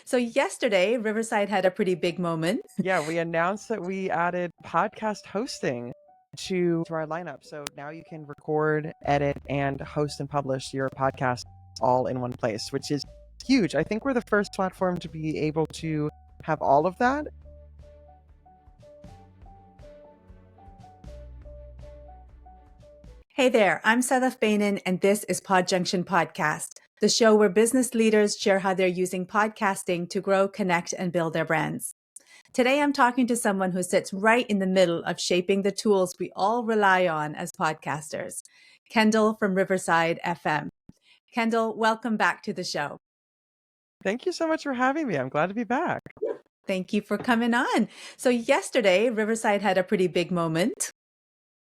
So yesterday, Riverside had a pretty big moment. Yeah, we announced that we added podcast hosting to our lineup. So now you can record, edit, and host and publish your podcast all in one place, which is huge. I think we're the first platform to be able to have all of that. Hey there, I'm Sadaf Bainan, and this is Pod Junction Podcast, the show where business leaders share how they're using podcasting to grow, connect, and build their brands. Today, I'm talking to someone who sits right in the middle of shaping the tools we all rely on as podcasters, Kendall from Riverside FM. Kendall, welcome back to the show. Thank you so much for having me. I'm glad to be back. Thank you for coming on. So yesterday, Riverside had a pretty big moment.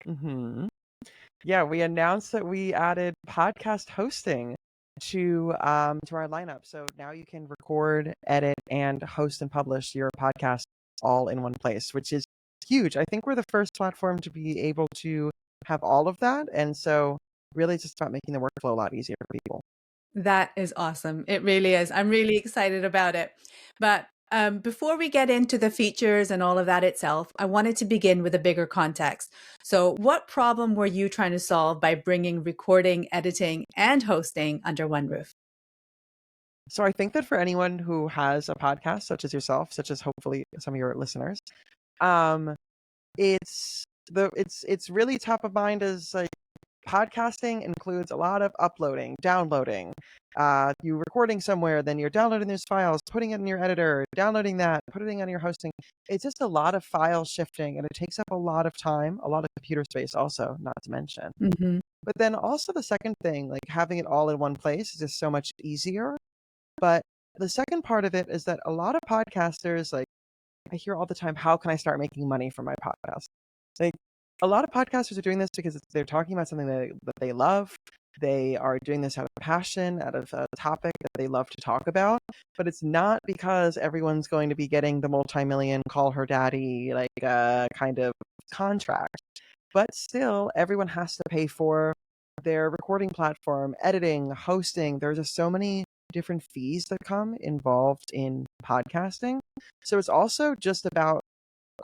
hmm Yeah, we announced that we added podcast hosting to our lineup. So now you can record, edit, and host and publish your podcast all in one place, which is huge. I think we're the first platform to be able to have all of that. And so really it's just about making the workflow a lot easier for people. That is awesome. It really is. I'm really excited about it. But before we get into the features and all of that itself, I wanted to begin with a bigger context. So, what problem were you trying to solve by bringing recording, editing, and hosting under one roof? So I think that for anyone who has a podcast, such as yourself, such as hopefully some of your listeners, um, it's really top of mind as like podcasting includes a lot of uploading, downloading, you recording somewhere, then you're downloading those files, putting it in your editor, downloading that, putting it on your hosting. It's just a lot of file shifting and it takes up a lot of time, a lot of computer space also, not to mention. Hmm. But then also the second thing, like having it all in one place is just so much easier. But the second part of it is that a lot of podcasters, like I hear all the time, how can I start making money from my podcast? Like a lot of podcasters are doing this because they're talking about something that they love. They are doing this out of passion, out of a topic that they love to talk about. But it's not because everyone's going to be getting the multi-million call her daddy like kind of contract. But still, everyone has to pay for their recording platform, editing, hosting. There's just so many different fees that come involved in podcasting. So it's also just about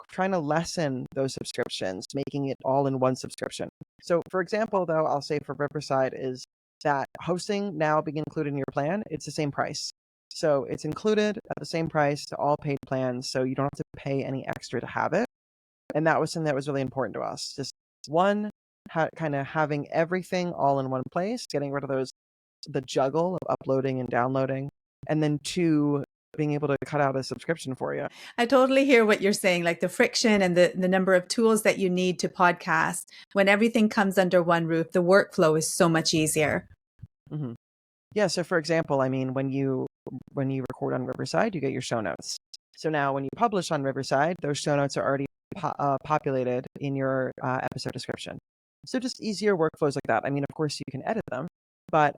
trying to lessen those subscriptions, making it all in one subscription. So for example, though, I'll say for Riverside is that hosting now being included in your plan, it's the same price. So it's included at the same price to all paid plans. So you don't have to pay any extra to have it. And that was something that was really important to us. Just one, kind of having everything all in one place, getting rid of the juggle of uploading and downloading. And then two, being able to cut out a subscription for you. I totally hear what you're saying, like the friction and the number of tools that you need to podcast. When everything comes under one roof, the workflow is so much easier. hmm Yeah. So for example, I mean, when you record on Riverside, you get your show notes. So now when you publish on Riverside, those show notes are already populated in your episode description. So just easier workflows like that. I mean, of course, you can edit them, but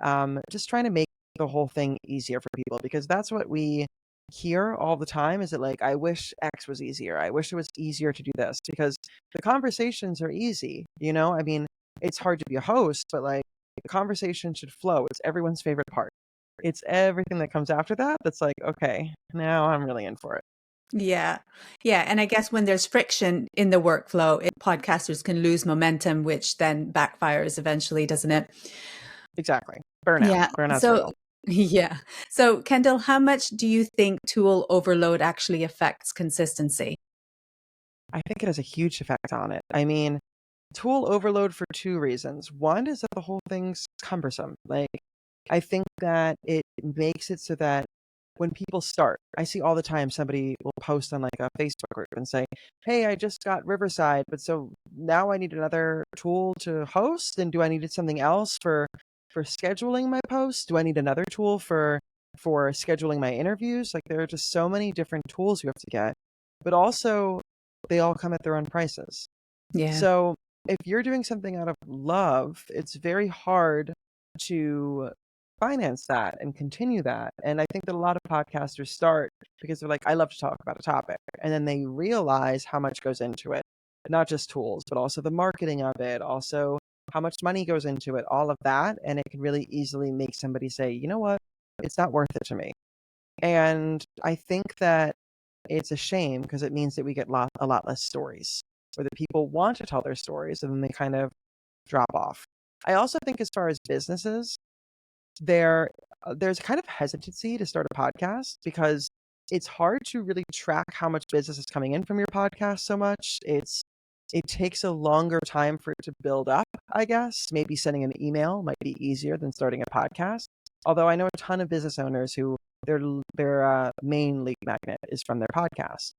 just trying to make the whole thing easier for people because that's what we hear all the time is that like, I wish X was easier. I wish it was easier to do this because the conversations are easy. I mean, it's hard to be a host, but like the conversation should flow. It's everyone's favorite part. It's everything that comes after that that's like, okay, now I'm really in for it. Yeah. Yeah. And I guess when there's friction in the workflow, podcasters can lose momentum, which then backfires eventually, doesn't it? Exactly. Burnout. Yeah. Burnout's So, real. yeah. So, Kendall, how much do you think tool overload actually affects consistency? I think it has a huge effect on it. I mean, tool overload for two reasons. One is that the whole thing's cumbersome. Like, I think that it makes it so that when people start, I see all the time somebody will post on like a Facebook group and say, "Hey, I just got Riverside, but so now I need another tool to host, and do I need something else for scheduling my posts? Do I need another tool for scheduling my interviews?" Like there are just so many different tools you have to get, but also they all come at their own prices. Yeah. So if you're doing something out of love, it's very hard to finance that and continue that. And I think that a lot of podcasters start because they're like, I love to talk about a topic. And then they realize how much goes into it, not just tools, but also the marketing of it, also how much money goes into it, all of that. And it can really easily make somebody say, you know what? It's not worth it to me. And I think that it's a shame because it means that we get a lot less stories, or that people want to tell their stories and then they kind of drop off. I also think as far as businesses, there's kind of hesitancy to start a podcast because it's hard to really track how much business is coming in from your podcast so much. It takes a longer time for it to build up, I guess. Maybe sending an email might be easier than starting a podcast. Although I know a ton of business owners who their main lead magnet is from their podcast.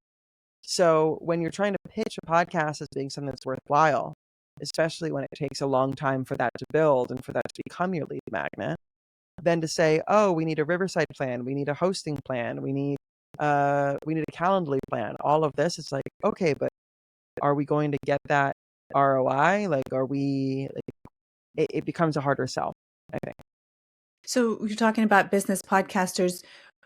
So when you're trying to pitch a podcast as being something that's worthwhile, especially when it takes a long time for that to build and for that to become your lead magnet, then to say, oh, we need a Riverside plan, we need a hosting plan, we need a Calendly plan. All of this is like, okay, but are we going to get that ROI? Like, are we? Like, it becomes a harder sell, I think. So you're talking about business podcasters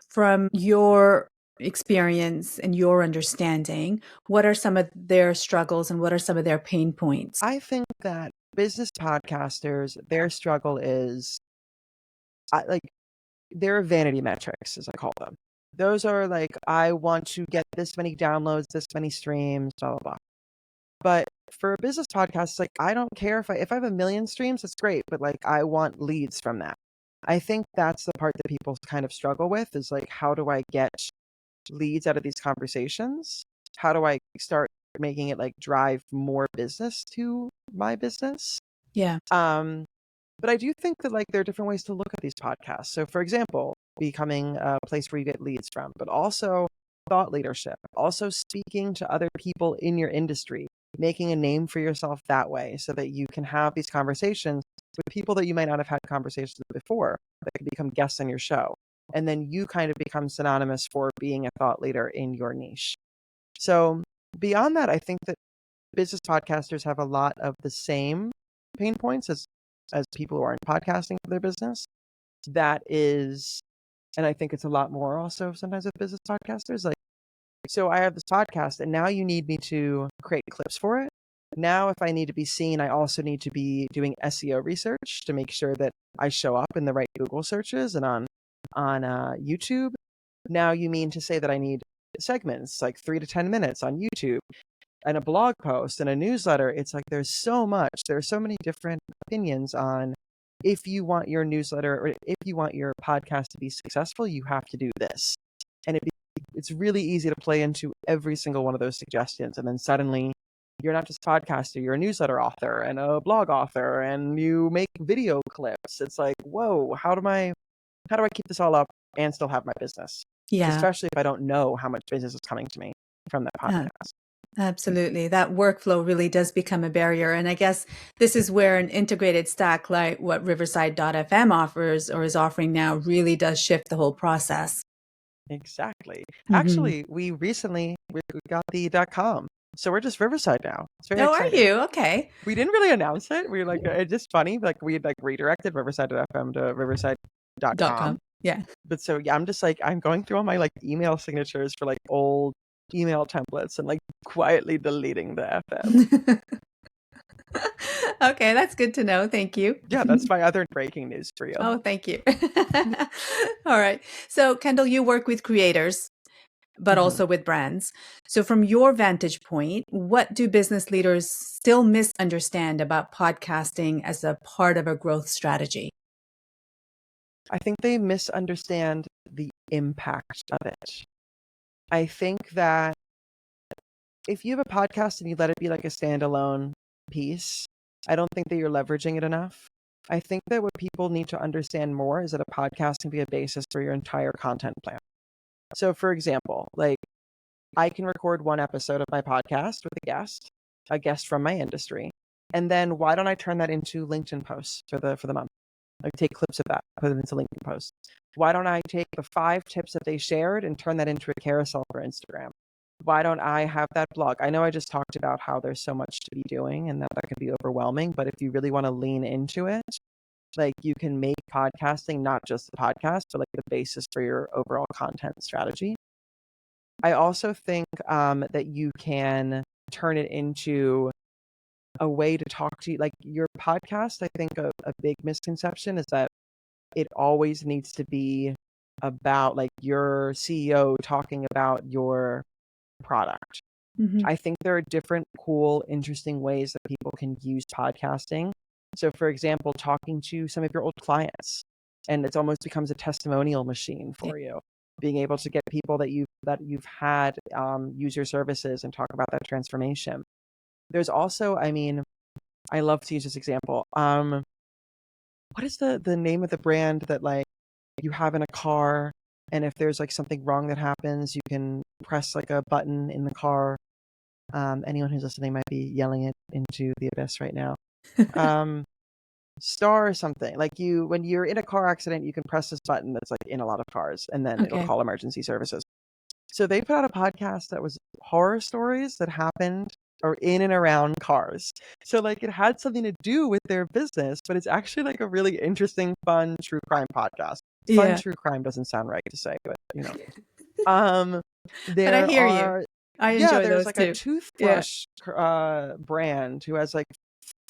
from your experience and your understanding. What are some of their struggles and what are some of their pain points? I think that business podcasters, their struggle is like their vanity metrics, as I call them. Those are like, I want to get this many downloads, this many streams, blah, blah, blah. But for a business podcast, it's like, I don't care if I have a million streams, that's great. But like, I want leads from that. I think that's the part that people kind of struggle with is like, how do I get leads out of these conversations? How do I start making it like drive more business to my business? Yeah. But I do think that like there are different ways to look at these podcasts. So for example, becoming a place where you get leads from, but also thought leadership, also speaking to other people in your industry, making a name for yourself that way so that you can have these conversations with people that you might not have had conversations with before that can become guests on your show. And then you kind of become synonymous for being a thought leader in your niche. So beyond that, I think that business podcasters have a lot of the same pain points as people who aren't podcasting for their business. That is, and I think it's a lot more also sometimes with business podcasters. Like, so I have this podcast and now you need me to create clips for it. Now, if I need to be seen, I also need to be doing SEO research to make sure that I show up in the right Google searches and on YouTube. Now you mean to say that I need segments like 3 to 10 minutes on YouTube and a blog post and a newsletter. It's like there's so much. There are so many different opinions on if you want your newsletter or if you want your podcast to be successful, you have to do this. And it's really easy to play into every single one of those suggestions. And then suddenly you're not just a podcaster, you're a newsletter author and a blog author and you make video clips. It's like, whoa, how do I keep this all up and still have my business? Yeah. Especially if I don't know how much business is coming to me from that podcast. Absolutely. That workflow really does become a barrier. And I guess this is where an integrated stack like what Riverside.fm offers or is offering now really does shift the whole process. Exactly. Mm-hmm. Actually, we recently we got the .com. So we're just Riverside now. It's very exciting. Are you? Okay. We didn't really announce it. We were like, it's just funny. Like we had like redirected Riverside.fm to Riverside.com. Yeah. But so yeah, I'm just like, I'm going through all my like email signatures for like old email templates and like quietly deleting the FM. Okay, that's good to know. Thank you. Yeah, that's my other breaking news for you. Oh, thank you. All right. So, Kendall, you work with creators, but also with brands. So, from your vantage point, what do business leaders still misunderstand about podcasting as a part of a growth strategy? I think they misunderstand the impact of it. I think that if you have a podcast and you let it be like a standalone piece, I don't think that you're leveraging it enough. I think that what people need to understand more is that a podcast can be a basis for your entire content plan. So for example, like I can record one episode of my podcast with a guest from my industry. And then why don't I turn that into LinkedIn posts for the month? Like take clips of that, put them into LinkedIn posts. Why don't I take the 5 tips that they shared and turn that into a carousel for Instagram? Why don't I have that blog? I know I just talked about how there's so much to be doing and that can be overwhelming, but if you really want to lean into it, like you can make podcasting not just the podcast, but like the basis for your overall content strategy. I also think that you can turn it into a way to talk to you. Like your podcast, I think a big misconception is that it always needs to be about like your CEO talking about your product. Mm-hmm. I think there are different cool, interesting ways that people can use podcasting. So, for example, talking to some of your old clients, and it almost becomes a testimonial machine for you. Being able to get people that you've had use your services and talk about that transformation. There's also, I mean, I love to use this example. What is the name of the brand that like you have in a car, and if there's like something wrong that happens, you can press like a button in the car. Anyone who's listening might be yelling it into the abyss right now. Star or something. Like when you're in a car accident, you can press this button that's like in a lot of cars, and then it'll call emergency services. So they put out a podcast that was horror stories that happened or in and around cars. So like it had something to do with their business, but it's actually like a really interesting, fun true crime podcast. Fun true crime doesn't sound right to say, but you know. But I hear you. I enjoy there's those like too. a toothbrush brand who has like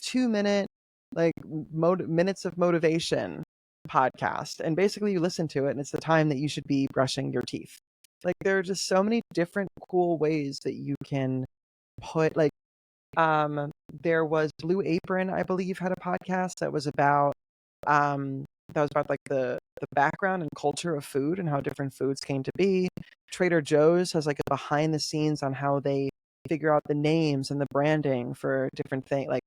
2-minute like minutes of motivation podcast, and basically you listen to it and it's the time that you should be brushing your teeth. Like there are just so many different cool ways that you can put like there was Blue Apron, I believe, had a podcast that was about like the background and culture of food and how different foods came to be. Trader Joe's has like a behind the scenes on how they figure out the names and the branding for different things, like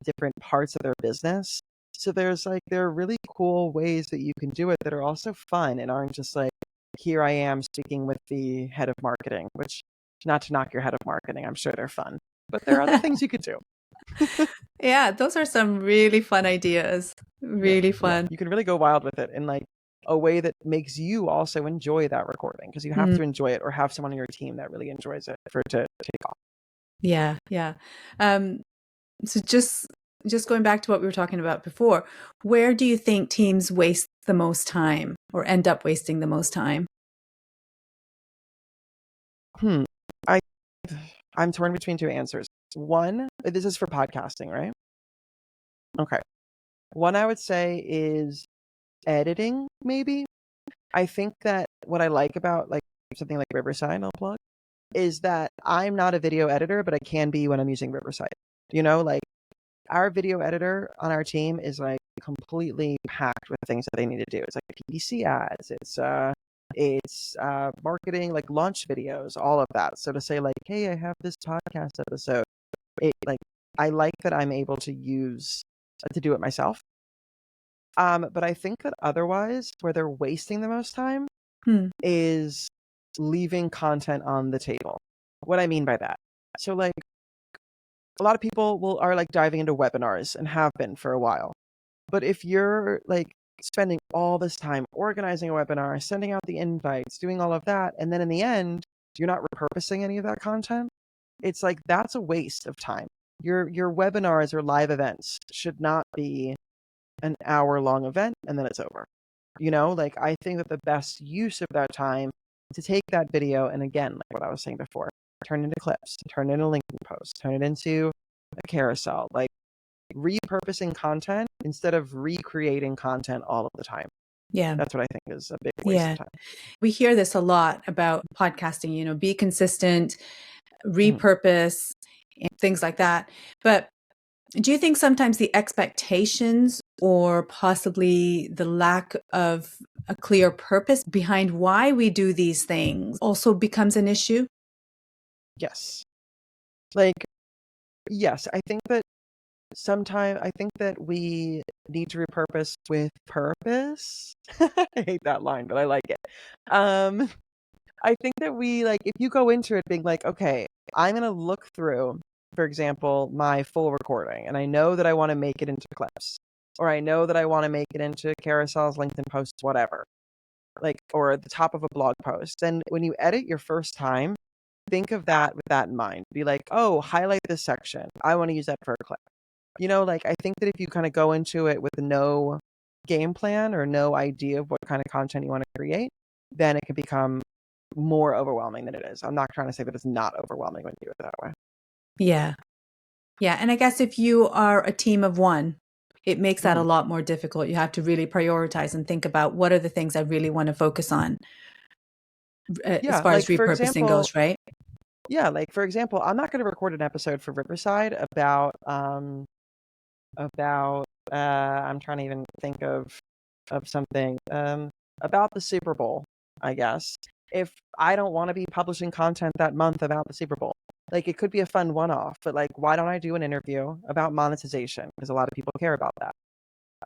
different parts of their business. So there are really cool ways that you can do it that are also fun and aren't just like, here I am speaking with the head of marketing, which, not to knock your head of marketing, I'm sure they're fun, but there are other things you could do. Yeah, those are some really fun ideas. Really fun. Yeah. You can really go wild with it in like a way that makes you also enjoy that recording, because you have to enjoy it or have someone on your team that really enjoys it for it to take off. Yeah, yeah. So just going back to what we were talking about before, where do you think teams waste the most time or end up wasting the most time? I'm torn between two answers. One, this is for podcasting, right? Okay. One I would say is editing, maybe. I think that what I like about like something like Riverside, I'll plug, is that I'm not a video editor, but I can be when I'm using Riverside. You know, like our video editor on our team is like completely packed with things that they need to do. It's like PPC ads, it's marketing, like launch videos, all of that. So to say like, hey, I have this podcast episode, I like that I'm able to use to do it myself. But I think that otherwise, where they're wasting the most time is leaving content on the table. What I mean by that, so like a lot of people are like diving into webinars and have been for a while. But if you're like spending all this time organizing a webinar, sending out the invites, doing all of that, and then in the end, you're not repurposing any of that content, it's like that's a waste of time. Your webinars or live events should not be an hour-long event and then it's over. You know, like I think that the best use of that time to take that video and, again, like what I was saying before, turn it into clips, turn it into LinkedIn posts, turn it into a carousel, like repurposing content instead of recreating content all of the time. Yeah. That's what I think is a big waste of time. We hear this a lot about podcasting, you know, be consistent, repurpose, and things like that. But do you think sometimes the expectations or possibly the lack of a clear purpose behind why we do these things also becomes an issue? Yes. Like, yes, I think that we need to repurpose with purpose. I hate that line, but I like it. I think that we, like, if you go into it being like, okay, I'm going to look through, for example, my full recording, and I know that I want to make it into clips, or I know that I want to make it into carousels, LinkedIn posts, whatever, like, or the top of a blog post. Then when you edit your first time, think of that with that in mind. Be like, oh, highlight this section. I want to use that for a clip. You know, like, I think that if you kind of go into it with no game plan or no idea of what kind of content you want to create, then it can become more overwhelming than it is. I'm not trying to say that it's not overwhelming when you do it that way. Yeah. Yeah. And I guess if you are a team of one, it makes that a lot more difficult. You have to really prioritize and think about what are the things I really want to focus on as Yeah, far as like for repurposing example, goes, right? I'm not going to record an episode for Riverside about I'm trying to even think of something about the Super Bowl, I guess. If I don't want to be publishing content that month about the Super Bowl, like it could be a fun one-off, but like why don't I do an interview about monetization? Because a lot of people care about that.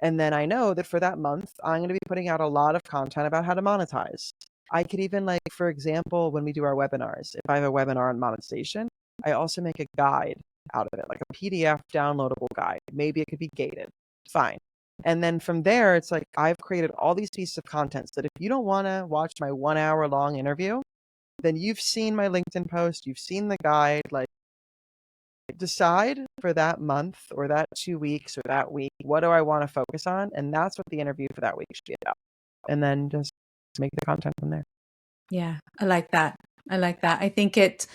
And then I know that for that month, I'm going to be putting out a lot of content about how to monetize. I could even, like, for example, when we do our webinars, if I have a webinar on monetization, I also make a guide out of it, like a PDF downloadable guide. Maybe it could be gated. Fine. And then from there, it's like I've created all these pieces of content so that if you don't want to watch my 1 hour long interview, then you've seen my LinkedIn post, you've seen the guide, like decide for that month or that 2 weeks or that week, what do I want to focus on? And that's what the interview for that week should be about. And then just make the content from there. Yeah, I like that. I like that. I think it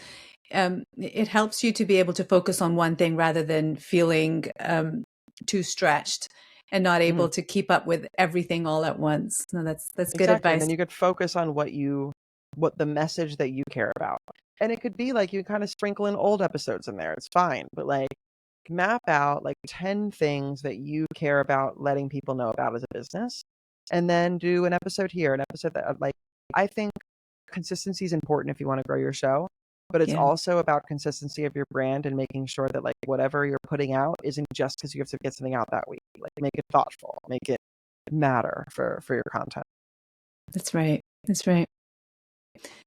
helps you to be able to focus on one thing rather than feeling too stretched and not able to keep up with everything all at once. No, that's good Exactly. And advice. then you could focus on what the message that you care about. And it could be like you kind of sprinkle in old episodes in there. It's fine. But like map out like 10 things that you care about letting people know about as a business. And then do an episode here, an episode that like I think consistency is important if you want to grow your show, but it's Yeah. also about consistency of your brand and making sure that like whatever you're putting out isn't just because you have to get something out that week. Like make it thoughtful, make it matter for your content. That's right. That's right.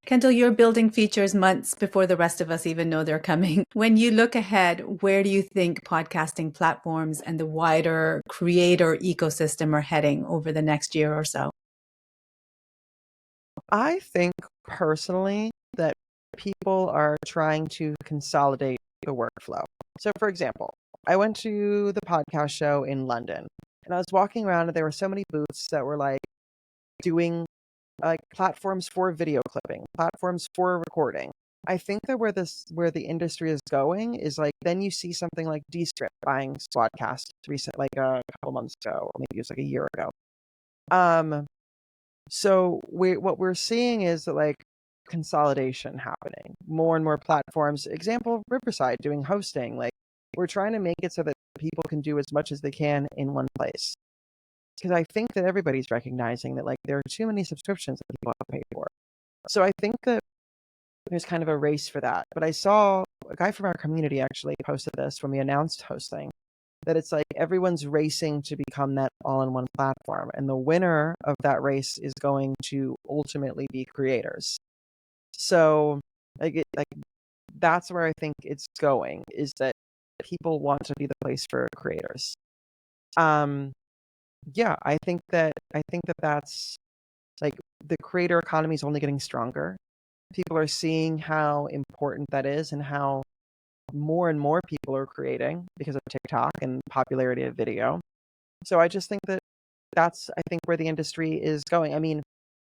Kendall, you're building features months before the rest of us even know they're coming. When you look ahead, where do you think podcasting platforms and the wider creator ecosystem are heading over the next year or so? I think personally that people are trying to consolidate the workflow. So, for example, I went to the podcast show in London and I was walking around and there were so many booths that were like doing like platforms for video clipping, platforms for recording. I think that where the industry is going is like then you see something like Descript buying Squadcast like a couple months ago, or maybe it was like a year ago. So what we're seeing is that like consolidation happening, more and more platforms. Example, Riverside doing hosting. Like we're trying to make it so that people can do as much as they can in one place. Because I think that everybody's recognizing that like there are too many subscriptions that people have to pay for. So I think that there's kind of a race for that. But I saw a guy from our community actually posted this when we announced hosting, that it's like everyone's racing to become that all-in-one platform. And the winner of that race is going to ultimately be creators. So like that's where I think it's going, is that people want to be the place for creators. Yeah, I think that that's like the creator economy is only getting stronger. People are seeing how important that is and how more and more people are creating because of TikTok and popularity of video. So I just think that that's I think where the industry is going. I mean,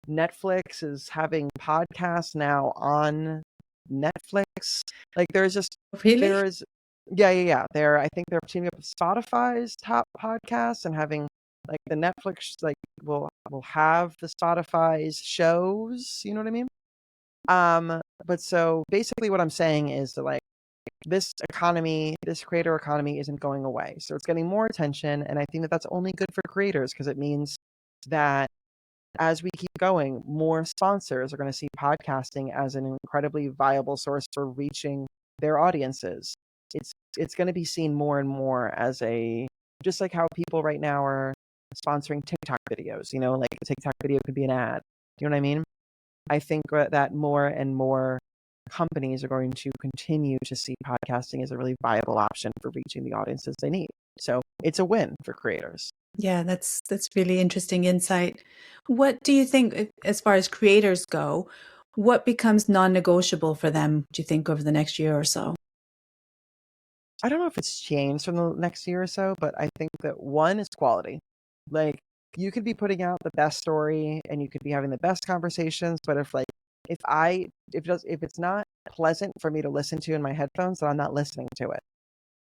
Netflix is having podcasts now on Netflix. Like Really? there's yeah. I think they're teaming up with Spotify's top podcasts and having like the Netflix like will have the Spotify's shows, you know what I mean? But so basically what I'm saying is that like this economy, this creator economy isn't going away. So it's getting more attention. And I think that that's only good for creators because it means that as we keep going, more sponsors are going to see podcasting as an incredibly viable source for reaching their audiences. It's going to be seen more and more as a, just like how people right now are sponsoring TikTok videos, like a TikTok video could be an ad. Do you know what I mean? I think that more and more companies are going to continue to see podcasting as a really viable option for reaching the audiences they need. So it's a win for creators. Yeah, that's really interesting insight. What do you think, as far as creators go, what becomes non-negotiable for them, do you think, over the next year or so? I don't know if it's changed from the next year or so, but I think that one is quality. Like you could be putting out the best story and you could be having the best conversations, but if it's not pleasant for me to listen to in my headphones, then I'm not listening to it.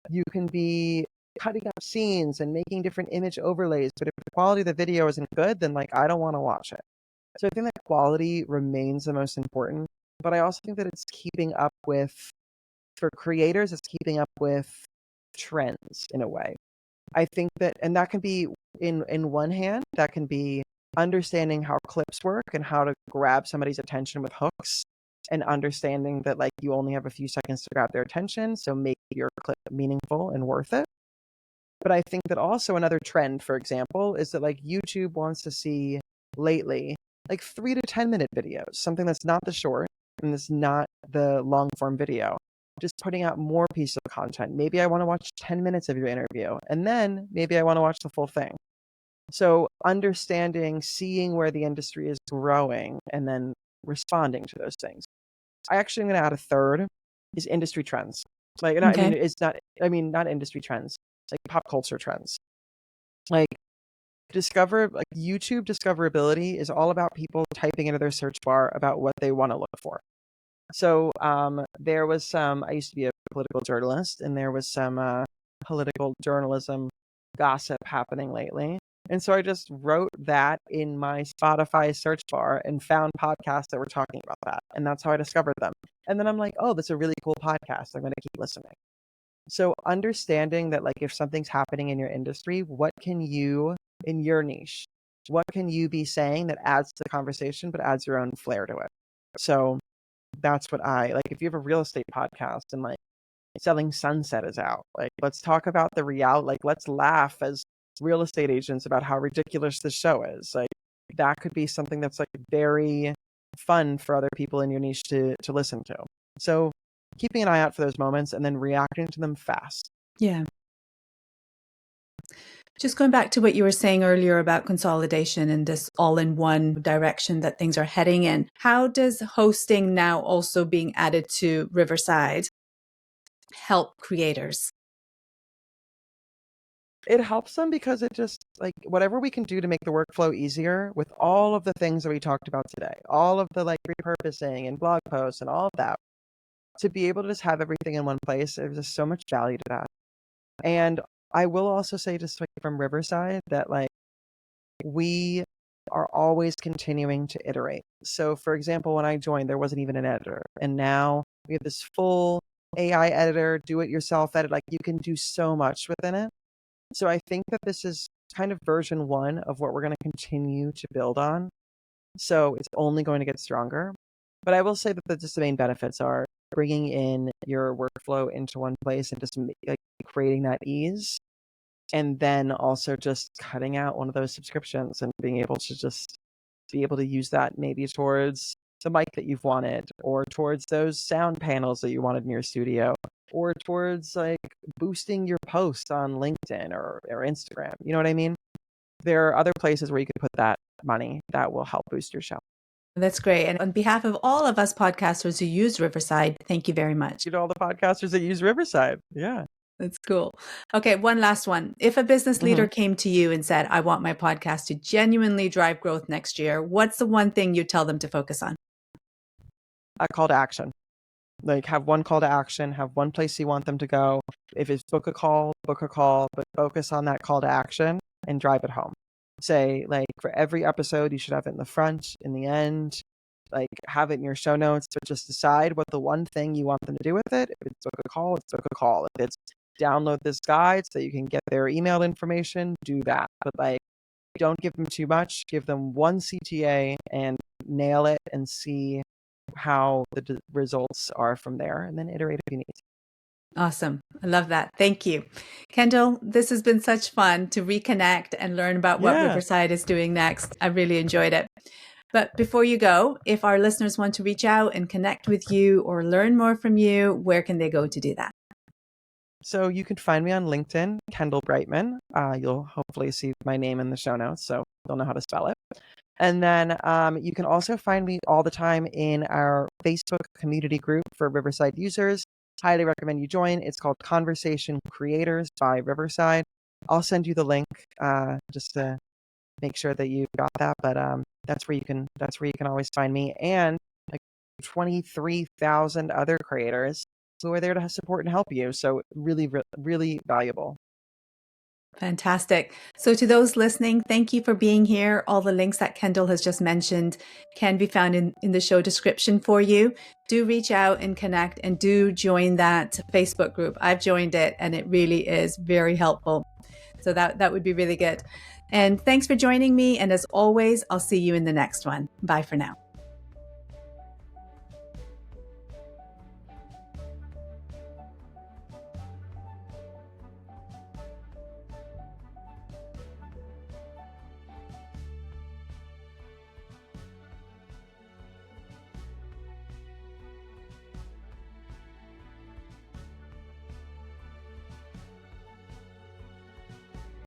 You can be cutting up scenes and making different image overlays. But if the quality of the video isn't good, then like I don't want to watch it. So I think that quality remains the most important. But I also think that it's keeping up with, for creators, it's keeping up with trends in a way. I think that, and that can be in one hand, that can be understanding how clips work and how to grab somebody's attention with hooks, and understanding that like you only have a few seconds to grab their attention, so make your clip meaningful and worth it. But I think that also another trend, for example, is that like YouTube wants to see lately like 3 to 10 minute videos, something that's not the short and that's not the long form video. Just putting out more pieces of content. Maybe I want to watch 10 minutes of your interview, and then maybe I want to watch the full thing. So understanding, seeing where the industry is growing, and then responding to those things. I actually am going to add a third, is industry trends. Like, I mean, Okay. it's not, I mean, not industry trends, like pop culture trends. Like like YouTube discoverability is all about people typing into their search bar about what they want to look for. So there was some, I used to be a political journalist, and there was some political journalism gossip happening lately. And so I just wrote that in my Spotify search bar and found podcasts that were talking about that. And that's how I discovered them. And then I'm like, oh, that's a really cool podcast. I'm going to keep listening. So understanding that like if something's happening in your industry, what can you, in your niche, what can you be saying that adds to the conversation but adds your own flair to it? So that's what I like. If you have a real estate podcast and like Selling Sunset is out, like let's talk about the reality. Like let's laugh as real estate agents about how ridiculous this show is. Like that could be something that's like very fun for other people in your niche to listen to. So keeping an eye out for those moments and then reacting to them fast. Yeah. Just going back to what you were saying earlier about consolidation and this all in one direction that things are heading in, how does hosting now also being added to Riverside help creators? It helps them because it just like whatever we can do to make the workflow easier with all of the things that we talked about today, all of the like repurposing and blog posts and all of that, to be able to just have everything in one place, there's just so much value to that. And I will also say, just like from Riverside, that like we are always continuing to iterate. So for example, when I joined, there wasn't even an editor. And now we have this full AI editor, do it yourself edit. Like you can do so much within it. So I think that this is kind of version 1 of what we're going to continue to build on. So it's only going to get stronger. But I will say that just the main benefits are bringing in your workflow into one place and just like creating that ease. And then also just cutting out one of those subscriptions and being able to just be able to use that maybe towards the mic that you've wanted, or towards those sound panels that you wanted in your studio, or towards like boosting your post on LinkedIn or Instagram. You know what I mean? There are other places where you could put that money that will help boost your show. That's great. And on behalf of all of us podcasters who use Riverside, thank you very much. You know, all the podcasters that use Riverside. Yeah. That's cool. Okay, one last one. If a business leader came to you and said, I want my podcast to genuinely drive growth next year, what's the one thing you tell them to focus on? A call to action. Like have one call to action, have one place you want them to go. If it's book a call, but focus on that call to action and drive it home. Say like for every episode, you should have it in the front, in the end, like have it in your show notes, but just decide what the one thing you want them to do with it. If it's book a call, it's book a call. If it's download this guide so you can get their email information, do that. But like, don't give them too much. Give them one CTA and nail it and see how the results are from there, and then iterate if you need to. Awesome. I love that. Thank you. Kendall, this has been such fun to reconnect and learn about what Riverside is doing next. I really enjoyed it. But before you go, if our listeners want to reach out and connect with you or learn more from you, where can they go to do that? So you can find me on LinkedIn, Kendall Brightman. You'll hopefully see my name in the show notes, so you'll know how to spell it. And then you can also find me all the time in our Facebook community group for Riverside users. Highly recommend you join. It's called Conversation Creators by Riverside. I'll send you the link just to make sure that you got that. But that's where you can always find me, and like 23,000 other creators who are there to support and help you. So really, really valuable. Fantastic. So to those listening, thank you for being here. All the links that Kendall has just mentioned can be found in the show description for you. Do reach out and connect, and do join that Facebook group. I've joined it and it really is very helpful. So that would be really good. And thanks for joining me. And as always, I'll see you in the next one. Bye for now.